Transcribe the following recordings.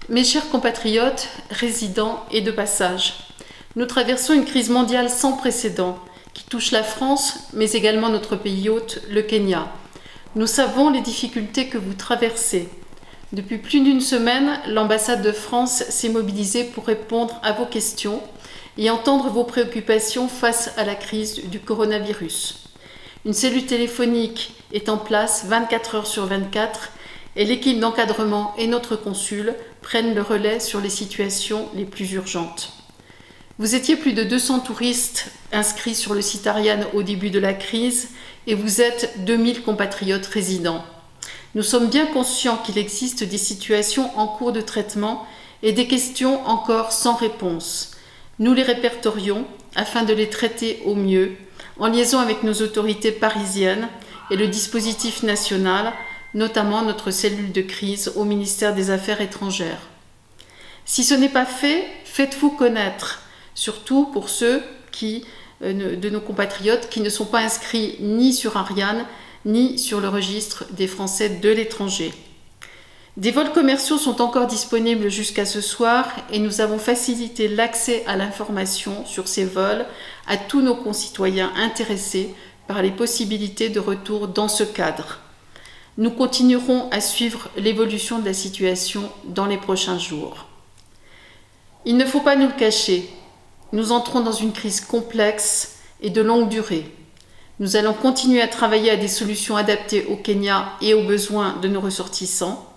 Mes chers compatriotes, résidents et de passage, nous traversons une crise mondiale sans précédent qui touche la France, mais également notre pays hôte, le Kenya. Nous savons les difficultés que vous traversez. Depuis plus d'une semaine, l'ambassade de France s'est mobilisée pour répondre à vos questions et entendre vos préoccupations face à la crise du coronavirus. Une cellule téléphonique est en place 24 heures sur 24 et l'équipe d'encadrement et notre consul prennent le relais sur les situations les plus urgentes. Vous étiez plus de 200 touristes inscrits sur le site Ariane au début de la crise et vous êtes 2000 compatriotes résidents. Nous sommes bien conscients qu'il existe des situations en cours de traitement et des questions encore sans réponse. Nous les répertorions afin de les traiter au mieux, en liaison avec nos autorités parisiennes et le dispositif national, notamment notre cellule de crise au ministère des Affaires étrangères. Si ce n'est pas fait, faites-vous connaître, surtout pour ceux de nos compatriotes qui ne sont pas inscrits ni sur Ariane, ni sur le registre des Français de l'étranger. Des vols commerciaux sont encore disponibles jusqu'à ce soir et nous avons facilité l'accès à l'information sur ces vols à tous nos concitoyens intéressés par les possibilités de retour dans ce cadre. Nous continuerons à suivre l'évolution de la situation dans les prochains jours. Il ne faut pas nous le cacher, nous entrons dans une crise complexe et de longue durée. Nous allons continuer à travailler à des solutions adaptées au Kenya et aux besoins de nos ressortissants.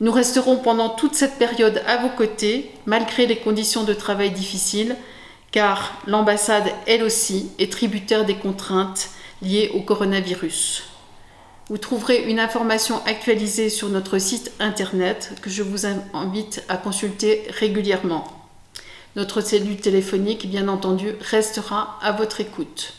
Nous resterons pendant toute cette période à vos côtés, malgré les conditions de travail difficiles, car l'ambassade, elle aussi, est tributaire des contraintes liées au coronavirus. Vous trouverez une information actualisée sur notre site internet que je vous invite à consulter régulièrement. Notre cellule téléphonique, bien entendu, restera à votre écoute.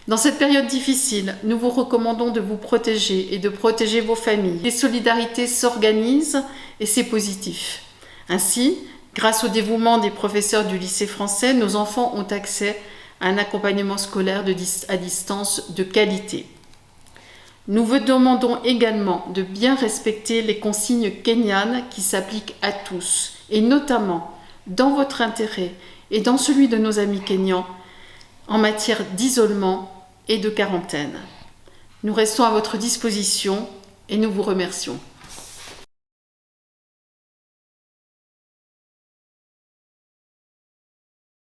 Dans cette période difficile, nous vous recommandons de vous protéger et de protéger vos familles. Les solidarités s'organisent et c'est positif. Ainsi, grâce au dévouement des professeurs du lycée français, nos enfants ont accès à un accompagnement scolaire à distance de qualité. Nous vous demandons également de bien respecter les consignes kenyanes qui s'appliquent à tous, et notamment dans votre intérêt et dans celui de nos amis kenyans, en matière d'isolement et de quarantaine. Nous restons à votre disposition et nous vous remercions.